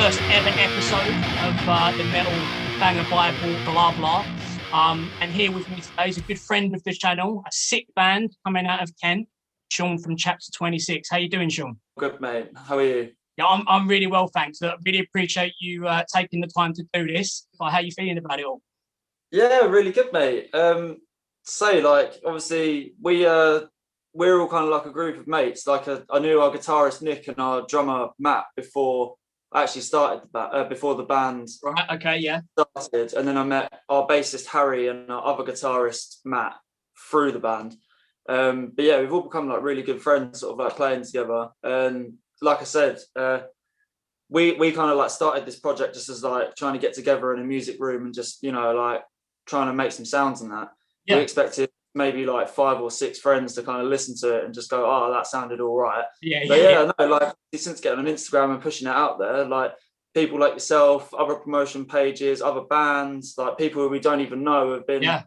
first ever episode of the Metal Banger Bible, blah blah. And here with me today is a good friend of the channel, a sick band coming out of Kent, Shaun from Chapter 26. How you doing, Shaun? Good, mate. How are you? Yeah, I'm really well, thanks. I really appreciate you taking the time to do this. How you feeling about it all? Yeah, really good, mate. Obviously we're all kind of like a group of mates. I knew our guitarist Nick and our drummer Matt before I actually started before the band Right. Okay. Yeah. started, and then I met our bassist Harry and our other guitarist Matt through the band. But yeah, we've all become like really good friends, sort of like playing together. And like I said, we kind of like started this project just as like trying to get together in a music room and just, like trying to make some sounds and that. Yeah. We expected maybe like 5 or 6 friends to kind of listen to it and just go, oh, that sounded all right. No, like since getting on Instagram and pushing it out there, like people like yourself, other promotion pages, other bands, like people who we don't even know have been doing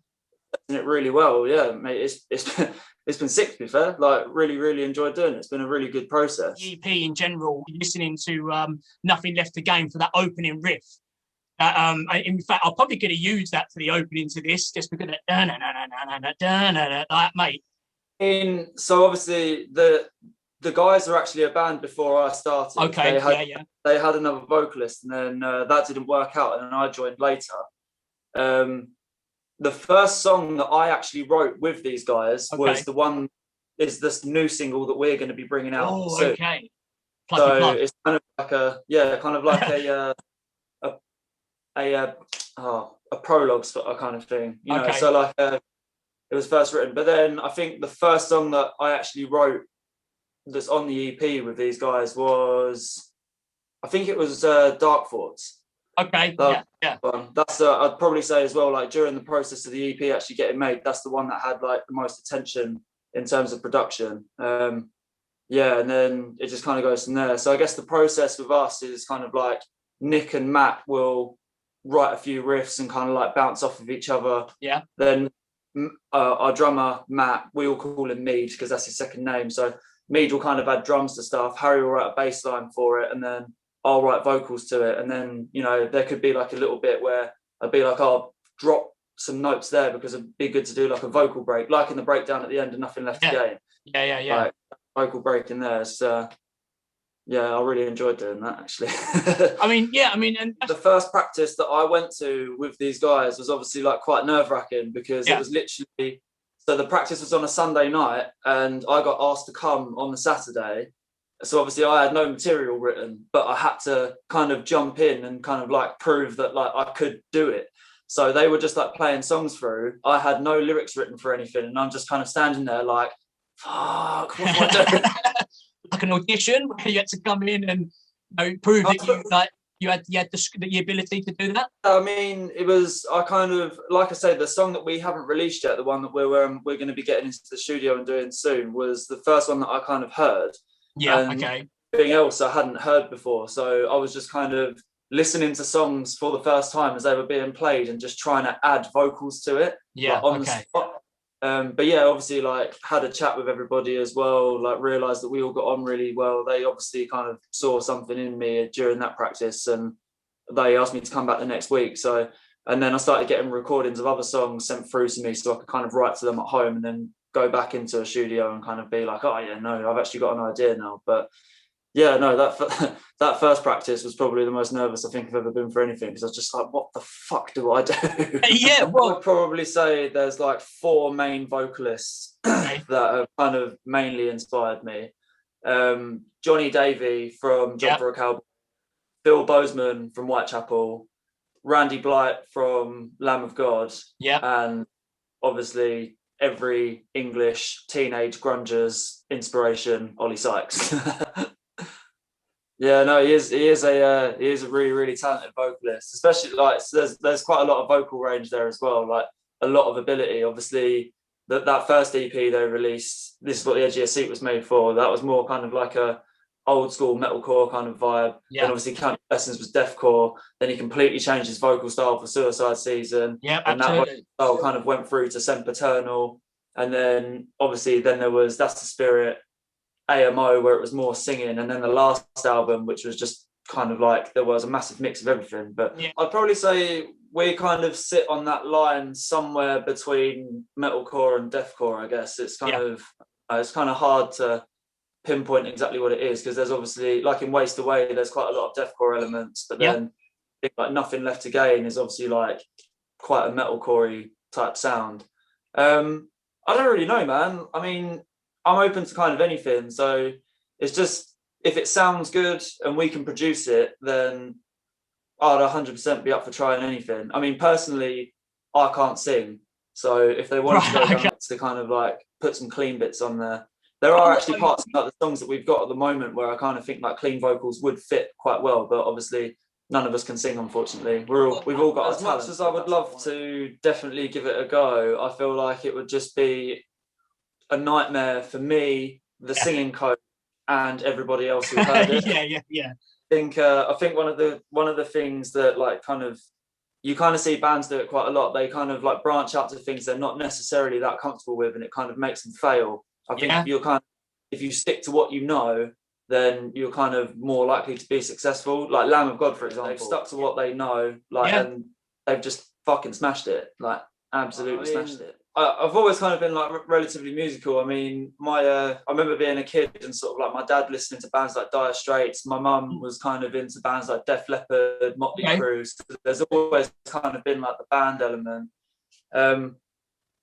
it really well. Yeah, mate, it's been sick, to be fair. Like really enjoyed doing it. It's been a really good process. The EP in general, listening to Nothing Left to Gain for that opening riff. In fact, I'll probably going to use that for the opening to this, just because of that, mate. So obviously the guys are actually a band before I started. Okay, they had another vocalist, and then that didn't work out, and then I joined later. The first song that I actually wrote with these guys was the one, is this new single that we're going to be bringing out. Oh, soon. okay. It's kind of like a prologue sort of kind of thing, you know. So like it was first written, but then I think the first song that I actually wrote that's on the EP with these guys was, I think it was Dark Thoughts. Okay. Yeah. That's I'd probably say as well, like during the process of the EP actually getting made, that's the one that had like the most attention in terms of production. And then it just kind of goes from there. So I guess the process with us is kind of like Nick and Matt will write a few riffs and kind of like bounce off of each other. Yeah. Then our drummer Matt, we all call him Mead because that's his second name. So Mead will kind of add drums to stuff. Harry will write a bass line for it, and then I'll write vocals to it. And then, you know, there could be like a little bit where I'd be like, I'll drop some notes there because it'd be good to do like a vocal break, like in the breakdown at the end of Nothing Left to Gain. Yeah. Like, vocal break in there. So I really enjoyed doing that, actually. And the first practice that I went to with these guys was obviously like quite nerve-wracking because it was literally, so the practice was on a Sunday night and I got asked to come on the Saturday. So obviously I had no material written, but I had to kind of jump in and kind of like prove that like I could do it. So they were just like playing songs through. I had no lyrics written for anything, and I'm just kind of standing there like, fuck, what do I do? Like an audition where you had to come in and prove that you had the ability to do that. I mean, it was, I kind of, like I said, the song that we haven't released yet, the one that we're going to be getting into the studio and doing soon, was the first one that I kind of heard. Yeah. Okay. Everything else I hadn't heard before, so I was just kind of listening to songs for the first time as they were being played and just trying to add vocals to it. Yeah. Like, on the spot. But yeah, obviously, like had a chat with everybody as well. Like realised that we all got on really well. They obviously kind of saw something in me during that practice, and they asked me to come back the next week. So, and then I started getting recordings of other songs sent through to me, so I could kind of write to them at home and then go back into a studio and kind of be like, oh yeah, no, I've actually got an idea now. But yeah, no, that first practice was probably the most nervous I think I've ever been for anything, because I was just like, what the fuck do I do? Yeah, well, I'd probably say there's like 4 main vocalists that have kind of mainly inspired me. Johnny Davey from Job for a Cowboy, Bill Bozeman from Whitechapel, Randy Blight from Lamb of God, and obviously every English teenage grunger's inspiration, Ollie Sykes. Yeah, no, he is a really talented vocalist, especially like there's quite a lot of vocal range there as well, like a lot of ability. Obviously that first EP they released, This Is What the Edge of Your Seat was made for, that was more kind of like a old school metalcore kind of vibe. And obviously County Lessons was deathcore. Then he completely changed his vocal style for Suicide Season. Yeah, and absolutely. that style kind of went through to Sempiternal. And then obviously there was That's the Spirit, AMO, where it was more singing, and then the last album, which was just kind of like there was a massive mix of everything. But Yeah. I'd probably say we kind of sit on that line somewhere between metalcore and deathcore, I guess. It's kind of hard to pinpoint exactly what it is, because there's obviously, like in Waste Away, there's quite a lot of deathcore elements, but then like Nothing Left to Gain is obviously like quite a metalcore type sound. I don't really know, man. I mean, I'm open to kind of anything, so it's just, if it sounds good and we can produce it, then I'd 100% be up for trying anything. I mean, personally, I can't sing, so if they wanted to go down to kind of like put some clean bits on there, there are actually parts of like the songs that we've got at the moment where I kind of think like clean vocals would fit quite well, but obviously none of us can sing, unfortunately. We've all got, as much as I would love to definitely give it a go, I feel like it would just be a nightmare for me, the singing coach, and everybody else who heard it. I think one of the things that like kind of, you kind of see bands do it quite a lot. They kind of like branch out to things they're not necessarily that comfortable with, and it kind of makes them fail. I think if you stick to what you know, then you're kind of more likely to be successful. Like Lamb of God, for example, they've stuck to what they know, like, and they've just fucking smashed it, like absolutely smashed it. I've always kind of been like relatively musical. I mean, I remember being a kid and sort of like my dad listening to bands like Dire Straits. My mum was kind of into bands like Def Leppard, Motley Crue. So there's always kind of been like the band element.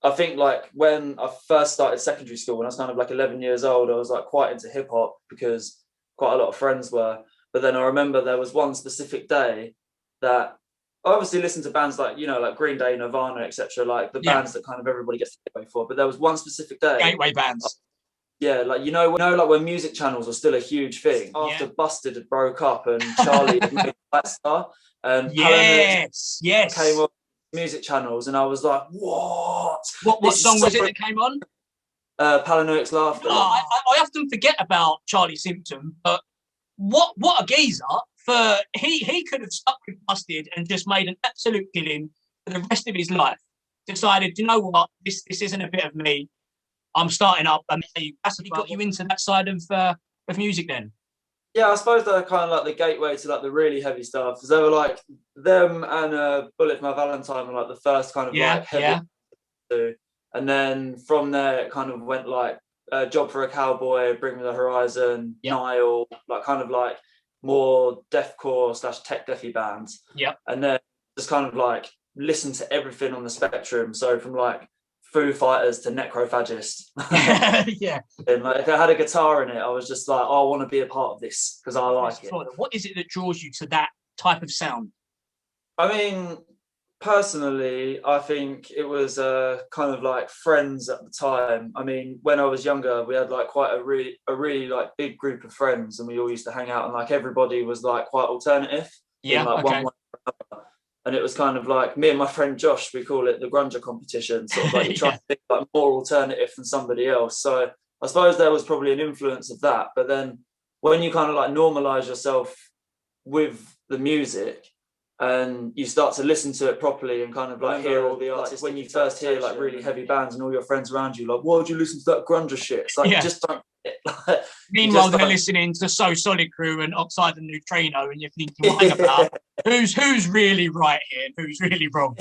I think like when I first started secondary school, when I was kind of like 11 years old, I was like quite into hip hop because quite a lot of friends were. But then I remember there was one specific day that I obviously listened to bands like, you know, like Green Day, Nirvana, etc., like the bands that kind of everybody gets the gateway for. But there was one specific day. Gateway bands. Like, you know, like when music channels were still a huge thing. After Busted had broke up and Charlie had made that star, and Palanix came on music channels, and I was like, what song was it that came on? Paranoid's Laughter. I often forget about Charlie Simpson, but what a geezer. For he could have stuck with Busted and just made an absolute killing for the rest of his life. Decided, you know what, this isn't a bit of me. I'm starting up, and that's what got you into that side of music then. Yeah, I suppose they're kind of like the gateway to like the really heavy stuff, because they were like them and Bullet for My Valentine were like the first kind of like heavy. And then from there it kind of went like Job for a Cowboy, Bring Me the Horizon, Nile, like kind of like more deathcore / tech deathy bands. And then just kind of like listen to everything on the spectrum. So from like Foo Fighters to Necrophagist. And like if it had a guitar in it, I was just like, oh, I want to be a part of this because I like it. What is it that draws you to that type of sound? I mean, personally, I think it was kind of like friends at the time. I mean, when I was younger, we had like quite a really like big group of friends, and we all used to hang out, and like everybody was like quite alternative. One way or another. And it was kind of like me and my friend Josh, we call it the Grunger competition. Sort of like you try to think like more alternative than somebody else. So I suppose there was probably an influence of that. But then when you kind of like normalize yourself with the music and you start to listen to it properly and kind of like hear all the artists, like when you first hear like really heavy bands and all your friends around you, like, why would you listen to that Grunger shit? It's like, you just don't. Meanwhile, they're listening to So Solid Crew and Oxide and Neutrino, and you're thinking, hang about, who's really right here and who's really wrong?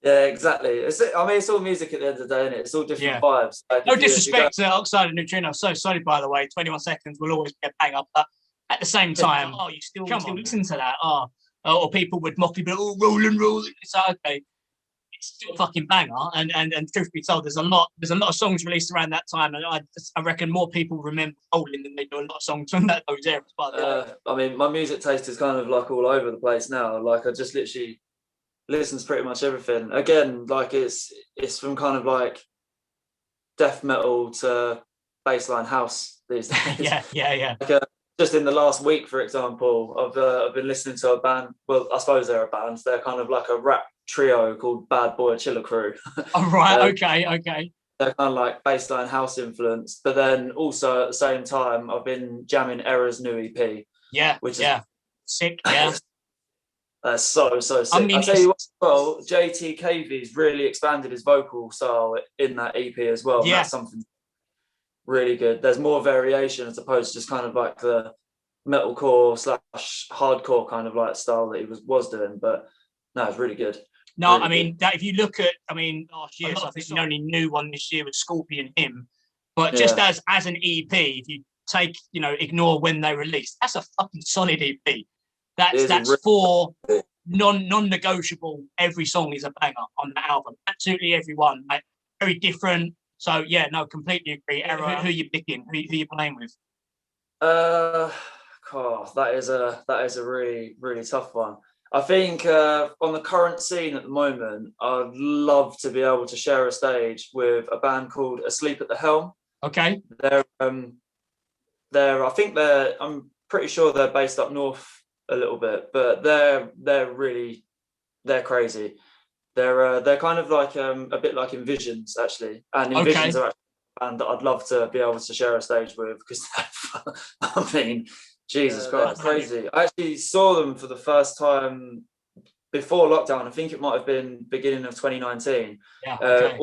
Yeah, exactly. It's all music at the end of the day, and it's all different vibes. Like no disrespect to Oxide and Neutrino, So Solid, by the way. 21 Seconds will always be a bang up, but at the same time, you still listen to that? Or people would mock you, but rolling. It's like, okay, it's still a fucking banger. And truth be told, there's a lot of songs released around that time, and I reckon more people remember Rolling than they do a lot of songs from those eras. I mean, my music taste is kind of like all over the place now. Like I just literally listen to pretty much everything. Again, like it's from kind of like death metal to bassline house these days. Yeah. Like, just in the last week, for example, I've been listening to a band. Well, I suppose they're a band. They're kind of like a rap trio called Bad Boy Chiller Crew. Oh, right. Okay. They're kind of like bassline house influenced, but then also at the same time, I've been jamming Error's new EP. Which is sick. Yeah, that's so sick. I mean, I tell you what, well, JT Cavey's really expanded his vocal style in that EP as well. Yeah, that's something really good. There's more variation as opposed to just kind of like the metalcore / hardcore kind of like style that he was doing. But no, it's really good. No, really I mean good. that if you look at, I mean, last year, so I think the only new one this year was Scorpion Hymn. But just as an EP, if you take, you know, ignore when they released, that's a fucking solid EP. That's four non-negotiable. Every song is a banger on the album. Absolutely every one. Like, very different. So yeah, no, completely agree. Who you picking? Who you playing with? That is a really tough one. I think on the current scene at the moment, I'd love to be able to share a stage with a band called Asleep at the Helm. Okay. I'm pretty sure they're based up north a little bit, but they're crazy. They're kind of like a bit like Envisions actually, and Envisions are actually a band that I'd love to be able to share a stage with because I mean, Jesus Christ, crazy. I actually saw them for the first time before lockdown. I think it might have been beginning of 2019. Yeah, okay.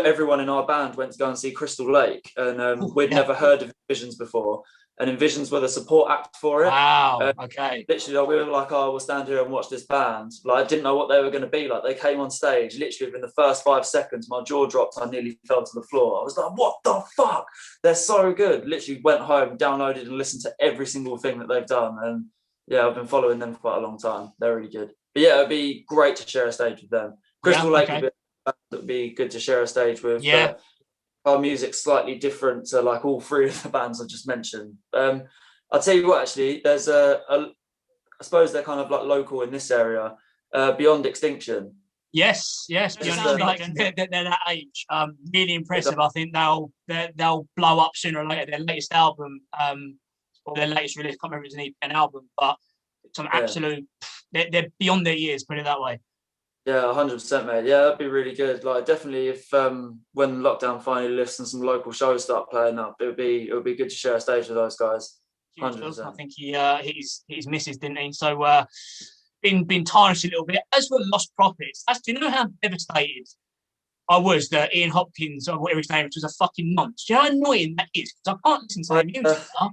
Everyone in our band went to go and see Crystal Lake, and we'd never heard of Envisions before, and Envisions were the support act for it. Wow. Okay. Literally, like, we were like, "Oh, we'll stand here and watch this band." Like, I didn't know what they were going to be like. They came on stage. Literally, within the first 5 seconds, my jaw dropped. I nearly fell to the floor. I was like, "What the fuck? They're so good!" Literally, went home, downloaded, and listened to every single thing that they've done. And yeah, I've been following them for quite a long time. They're really good. But yeah, it'd be great to share a stage with them. Crystal Lake would be good to share a stage with. Yeah. But our music's slightly different to like all three of the bands I just mentioned. I'll tell you what, actually, there's I suppose they're kind of like local in this area, Beyond Extinction. Yes, Beyond Extinction. They're that age. Really impressive. I think they'll blow up sooner or later. Their latest album, or their latest release, I can't remember if it's an EP, an album, but some absolute. They're beyond their years. Put it that way. Yeah, 100%, mate. Yeah, that'd be really good. Like, definitely, if when lockdown finally lifts and some local shows start playing up, it would be good to share a stage with those guys. 100%. I think he his misses, didn't he? So been tarnished a little bit. As for Lost Prophets, do you know how devastated I was that Ian Hopkins, or whatever his name was a fucking nonce? Do you know how annoying that is? Because I can't listen to their music now.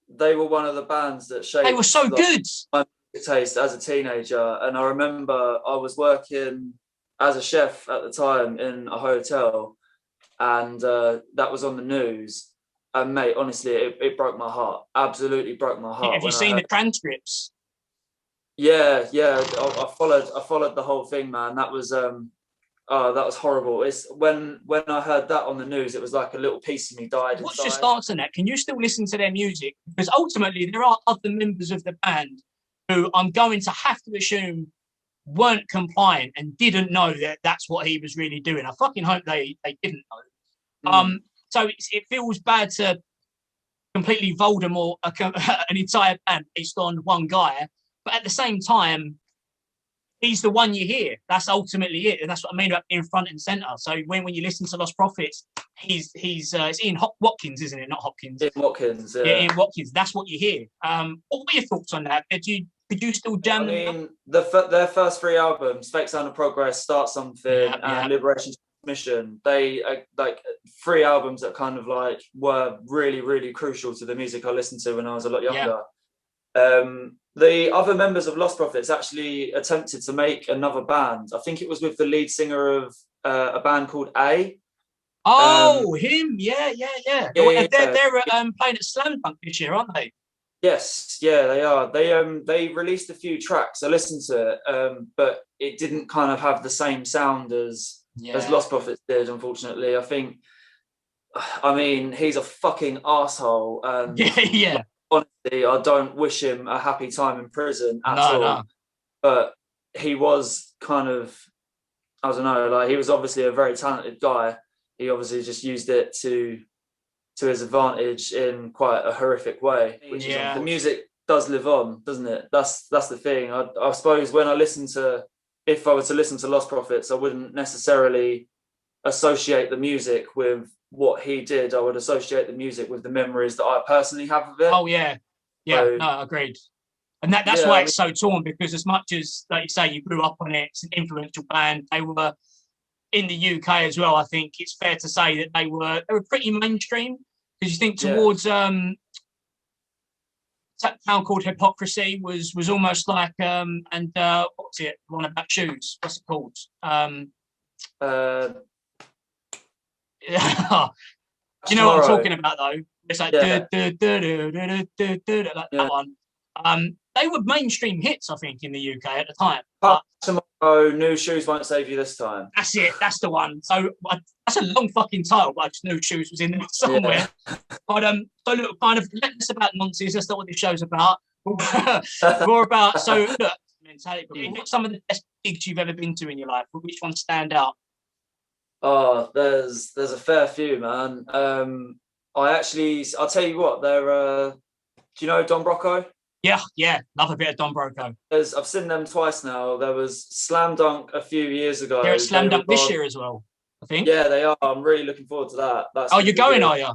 They were one of the bands that shaped. They were so good. My taste as a teenager, and I remember I was working as a chef at the time in a hotel, and that was on the news. And mate, honestly, it broke my heart. Absolutely broke my heart. Have you seen the transcripts? Yeah. I followed the whole thing, man. That was that was horrible. It's when I heard that on the news, it was like a little piece of me died. What's your stance on that? Can you still listen to their music? Because ultimately, there are other members of the band who I'm going to have to assume weren't compliant and didn't know that that's what he was really doing. I fucking hope they didn't know. So it feels bad to completely Voldemort an entire band based on one guy, but at the same time, he's the one you hear. That's ultimately it, and that's what I mean about being front and center. So when you listen to Lost Prophets, it's Ian Watkins, isn't it? Not Hopkins. Ian Watkins. Yeah, Ian Watkins. That's what you hear. What were your thoughts on that? Could you still jam? I mean, their first 3 albums, Fake Sound of Progress, Start Something, and Liberation Mission. They like 3 albums that kind of like were really, really crucial to the music I listened to when I was a lot younger. The other members of Lost Prophets actually attempted to make another band. I think it was with the lead singer of a band called A. Oh, him, yeah. They're playing at Slam Dunk this year, aren't they? Yes, yeah, they are. They released a few tracks. I listened to it, but it didn't kind of have the same sound as Lost Prophets did. Unfortunately, I mean, he's a fucking asshole. And yeah. Honestly, I don't wish him a happy time in prison at all. No. But he was kind of, I don't know, like he was obviously a very talented guy. He obviously just used it to his advantage in quite a horrific way. Which is, the music does live on, doesn't it? That's the thing. I suppose when if I were to listen to Lost Prophets, I wouldn't necessarily associate the music with what he did. I would associate the music with the memories that I personally have of it. Oh yeah, so, no, agreed. And that's why it's so torn, because as much as, like you say, you grew up on it, it's an influential band. They were in the UK as well. I think it's fair to say that they were pretty mainstream. Because you think Yeah. towards that town called Hypocrisy was almost like what's it? One about shoes. What's it called? Uh, Do you know what I'm Tomorrow. talking about though? It's like Yeah. like Yeah. that one. They were mainstream hits, I think, in the UK at the time. Tomorrow, New Shoes Won't Save You This Time. That's it. That's the one. So that's a long fucking title, but I just knew Shoes was in there somewhere. Yeah. But so look, kind of less about nonsense. That's not what this show's about. More about look, mentality. What's some of the best gigs you've ever been to in your life? Which ones stand out? Oh, there's a fair few, man. I'll tell you what. Do you know Don Brocco? Yeah, love a bit of Don Brocco. I've seen them twice now. There was Slam Dunk a few years ago. They're at Slam Dunk this year as well, I think. Yeah, they are. I'm really looking forward to that. You're going, are you?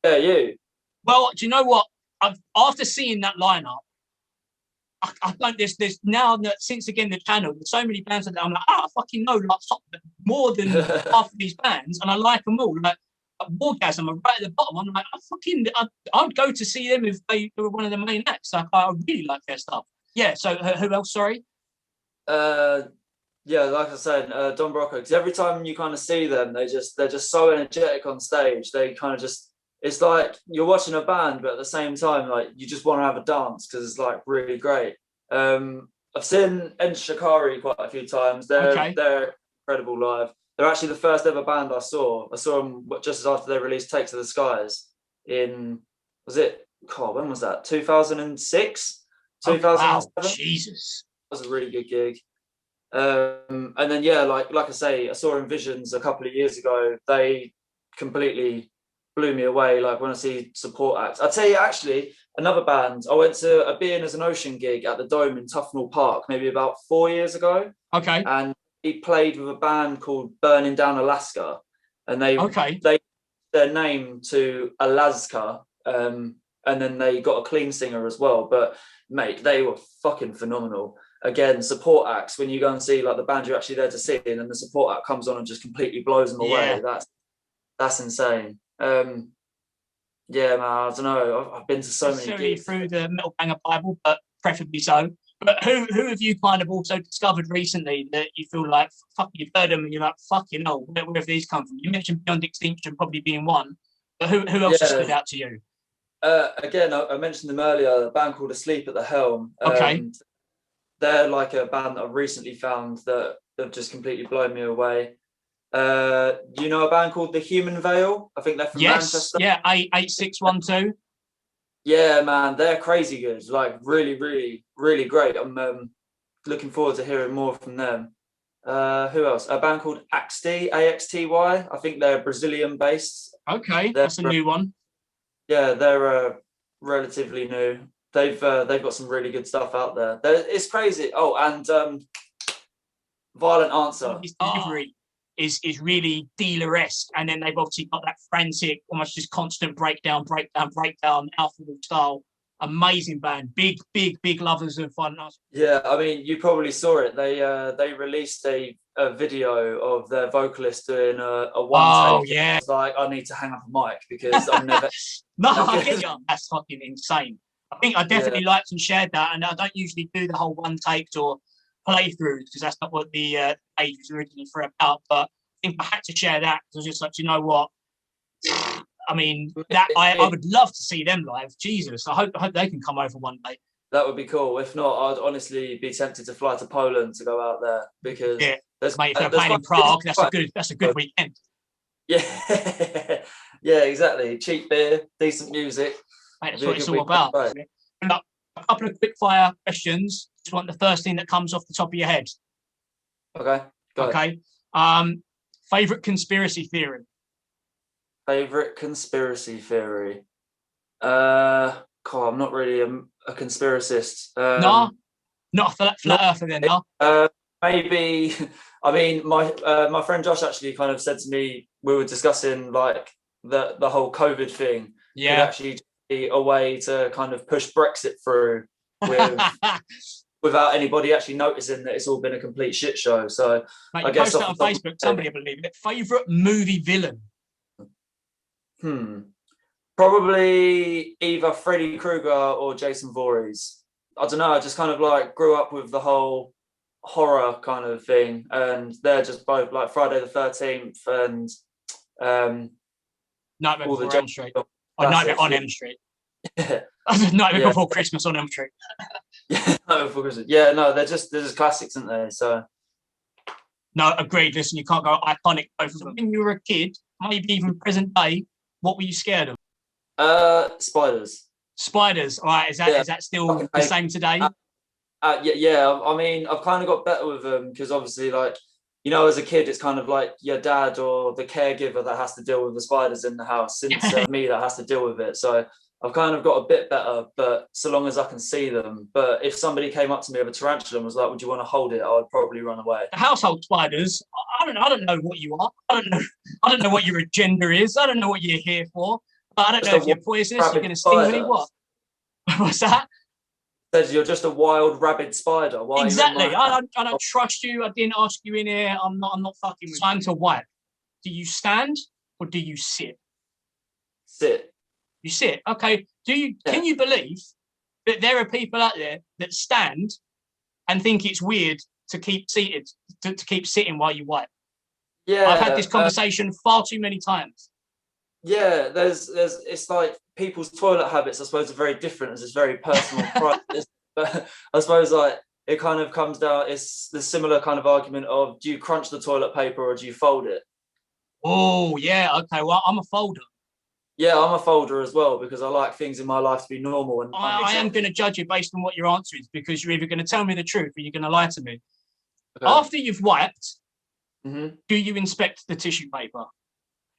Yeah, you. Well, do you know what? After seeing that lineup, I don't. There's now that since again the channel, there's so many bands that I'm like, I fucking know like more than half of these bands, and I like them all. Like Wargasm are right at the bottom. I'm like, I'd go to see them if they were one of the main acts. Like, I really like their stuff. Yeah. So who else? Sorry. Yeah, like I said, Don Brocco. Because every time you kind of see them, they're just so energetic on stage. They kind of just. It's like you're watching a band, but at the same time, like you just want to have a dance because it's like really great. I've seen Ed Shikari quite a few times. They're incredible live. They're actually the first ever band I saw. I saw them just as after they released "Take to the Skies" when was that? 2006, 2007. Wow. Jesus, that was a really good gig. And then like I say, I saw Visions a couple of years ago. They completely blew me away. Like when I see support acts, I'll tell you actually another band. I went to a Being as an Ocean gig at the Dome in Tufnell Park maybe about 4 years ago. Okay. And he played with a band called Burning Down Alaska, and they their name to Alaska, and then they got a clean singer as well. But mate, they were fucking phenomenal. Again, support acts, when you go and see like the band you're actually there to see, and then the support act comes on and just completely blows them away. That's insane. Yeah, man, I don't know. I've been to so many gigs through the Metal Banger Bible, but preferably so. But who have you kind of also discovered recently that you feel like you've heard them and you're like fucking hell, where have these come from? You mentioned Beyond Extinction probably being one, but who else has stood out to you? Again, I mentioned them earlier. A band called Asleep at the Helm. Okay. They're like a band that I've recently found that have just completely blown me away. Do you know a band called The Human Veil? I think they're from Manchester. Yeah, 8612. Yeah, man, they're crazy good. Like really, really, really great. I'm looking forward to hearing more from them. Who else? A band called Axty, Axty. I think they're Brazilian based. Okay, that's a new one. Yeah, they're relatively new. They've got some really good stuff out there. It's crazy. Oh, and Violent Answer. His delivery is really dealer-esque, and then they've obviously got that frantic, almost just constant breakdown, alpha style. Amazing band, big lovers of Violent Answer. Yeah, I mean, you probably saw it. They released a video of their vocalist doing a one take. Oh yeah, it's like I need to hang up a mic because I'm never. I get you. That's fucking insane. I think I definitely liked and shared that, and I don't usually do the whole one takes or playthroughs because that's not what the page was originally for about. But I think I had to share that because I was just like, you know what? I mean, that I would love to see them live. Jesus, I hope they can come over one day. That would be cool. If not, I'd honestly be tempted to fly to Poland to go out there because mate, if they're playing in Prague, that's a good weekend. Yeah, yeah, exactly. Cheap beer, decent music. Mate, that's what it's all about. Right. A couple of quick fire questions. Just want the first thing that comes off the top of your head. Okay. Okay. Favorite conspiracy theory? Favorite conspiracy theory? I'm not really a conspiracist. No, not a flat earther then, no? Maybe. I mean, my friend Josh actually kind of said to me, we were discussing like the whole COVID thing. Yeah. Could actually be a way to kind of push Brexit through without anybody actually noticing that it's all been a complete shit show. So mate, I guess post that on Facebook. Somebody will believe it. Favorite movie villain? Probably either Freddy Krueger or Jason Voorhees. I don't know. I just kind of like grew up with the whole horror kind of thing, and they're just both like Friday the 13th and Nightmare all the Before Elm Street. Or classics. Nightmare on Elm Street. Yeah. Nightmare Before Christmas on Elm Street. Yeah, Nightmare Before Christmas. Yeah, no, they're just classics, aren't they? So no, agreed. Listen, you can't go iconic both of them. When you were a kid, maybe even present day, what were you scared of? Spiders. Spiders. All right, is that still the same today? Yeah. I mean, I've kind of got better with them because obviously, like, you know, as a kid, it's kind of like your dad or the caregiver that has to deal with the spiders in the house. Since me that has to deal with it, so I've kind of got a bit better. But so long as I can see them. But if somebody came up to me with a tarantula and was like, "Would you want to hold it?" I would probably run away. The household spiders. I don't know what you are. I don't know what your agenda is. I don't know what you're here for. I don't know if you're poisonous. You're going to sting me. What? What's that? Says you're just a wild rabid spider. Why? Exactly. I don't trust you. I didn't ask you in here. I'm not fucking with you. Time to wipe. Do you stand or do you sit? Sit. You sit. Okay. Can you believe that there are people out there that stand and think it's weird to keep seated, to keep sitting while you wipe? Yeah. I've had this conversation far too many times. Yeah, there's it's like people's toilet habits, I suppose, are very different as it's very personal private. But I suppose like it kind of comes down, it's the similar kind of argument of, do you crunch the toilet paper or do you fold it? Oh yeah, okay. Well, I'm a folder. Yeah, I'm a folder as well because I like things in my life to be normal. And I am going to judge you based on what your answer is, because you're either going to tell me the truth or you're going to lie to me. Okay. After you've wiped, do you inspect the tissue paper?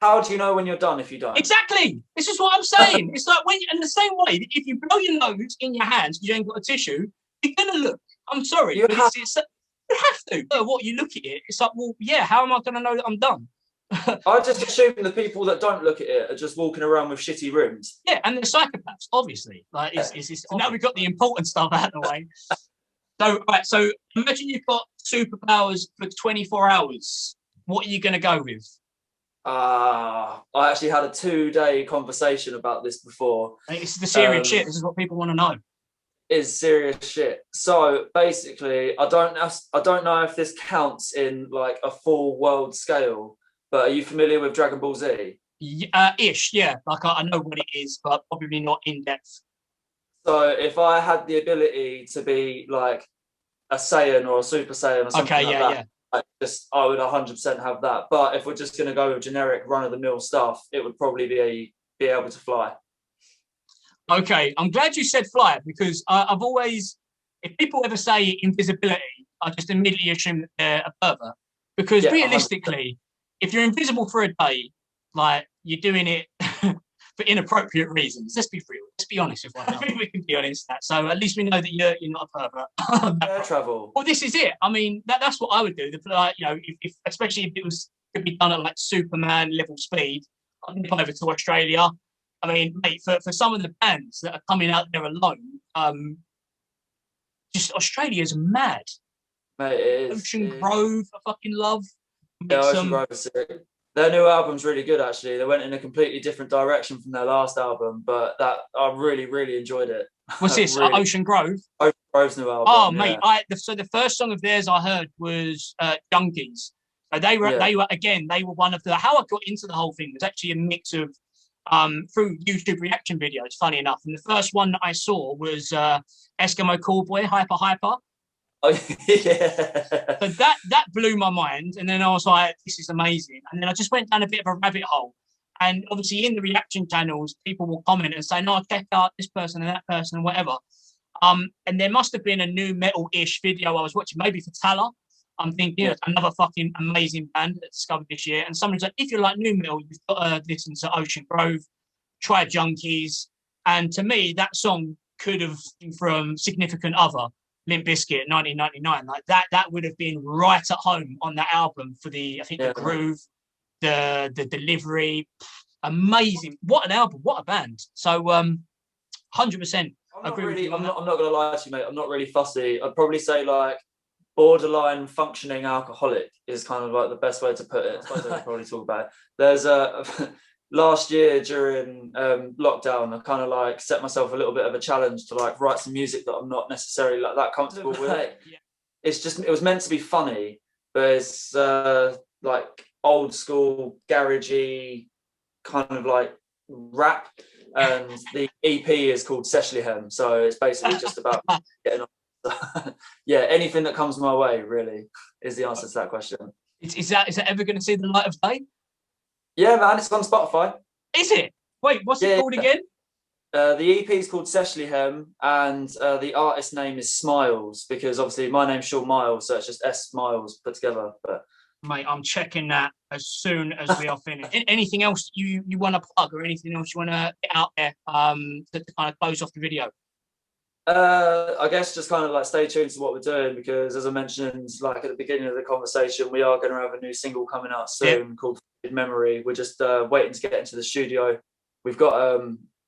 How do you know when you're done if you don't? Exactly. This is what I'm saying. It's like when, in the same way that if you blow your nose in your hands because you ain't got a tissue, you're gonna look. I'm sorry, you have to. What you look at it, it's like, well, yeah. How am I gonna know that I'm done? I just assume the people that don't look at it are just walking around with shitty rims. Yeah, and they're psychopaths, obviously. Like, now we've got the important stuff out of the way. So, right. So imagine you've got superpowers for 24 hours. What are you gonna go with? I actually had a 2-day conversation about this before. It's the serious shit. This is what people want to know. Is serious shit. So basically, I don't know if this counts in like a full world scale, but are you familiar with Dragon Ball Z? Ish, yeah. Like I know what it is, but probably not in depth. So if I had the ability to be like a Saiyan or a Super Saiyan or something like that, yeah. I would 100% have that. But if we're just going to go with generic run-of-the-mill stuff, it would probably be able to fly. Okay, I'm glad you said fly, because I've always, if people ever say invisibility, I just immediately assume that they're a pervert. Because realistically, 100%. If you're invisible for a day, like you're doing it for inappropriate reasons. Let's be real. Let's be honest with one another. I think we can be honest with that. So at least we know that you're not a pervert. Air travel. Well, this is it. I mean, that's what I would do. Like, you know, if especially if it could be done at like Superman level speed, I'd nip over to Australia. I mean, mate, for some of the bands that are coming out there alone, just Australia's mad. Mate, it is. Ocean Grove, I fucking love. Yeah, Ocean Grove is sick. Their new album's really good, actually. They went in a completely different direction from their last album, but I really, really enjoyed it. What's this? Really. Ocean Grove? Ocean Grove's new album. Oh, mate. So the first song of theirs I heard was Junkies. So they were one of the, how I got into the whole thing was actually a mix of through YouTube reaction videos, funny enough. And the first one that I saw was Eskimo Callboy, Hyper. Oh, yeah. So that blew my mind, and then I was like, this is amazing. And then I just went down a bit of a rabbit hole, and obviously in the reaction channels people will comment and say, no, check out this person and that person and whatever, and there must have been a new metal-ish video I was watching, maybe for Tala. I'm thinking another fucking amazing band that I discovered this year, and somebody's like, if you like new metal, you've got to listen to Ocean Grove, try Junkies. And to me, that song could have been from Significant Other, Limp Bizkit, 1999, like that would have been right at home on that album for the groove, the delivery, amazing. What an album, what a band. So 100% agree. I'm not gonna lie to you, mate. I'm not really fussy. I'd probably say like borderline functioning alcoholic is kind of like the best way to put it. I suppose I could probably talk about it. last year during lockdown, I kind of like set myself a little bit of a challenge to like write some music that I'm not necessarily like that comfortable with. Yeah. It was meant to be funny, but it's like old school garagey kind of like rap, and the EP is called Seshlihem, so it's basically just about getting on. Yeah, anything that comes my way really is the answer to that question. Is that ever going to see the light of day? Yeah, man, it's on Spotify. Is it? Wait, what's it called again? The EP is called Seshlihem, and the artist name is Smiles, because obviously my name's Shaun Miles, so it's just S Miles put together. But mate, I'm checking that as soon as we are finished. Anything else you want to plug, or anything else you want to get out there to kind of close off the video? I guess just kind of like stay tuned to what we're doing, because as I mentioned, like at the beginning of the conversation, we are going to have a new single coming out soon called Memory. We're just waiting to get into the studio. We've got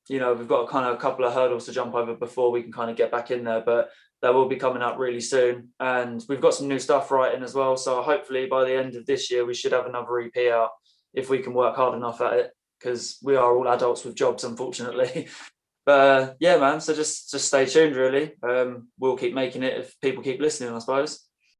we've got kind of a couple of hurdles to jump over before we can kind of get back in there, but that will be coming out really soon. And we've got some new stuff writing as well, so hopefully by the end of this year we should have another EP out, if we can work hard enough at it, because we are all adults with jobs, unfortunately. But yeah, man, so just stay tuned really. We'll keep making it if people keep listening, I suppose.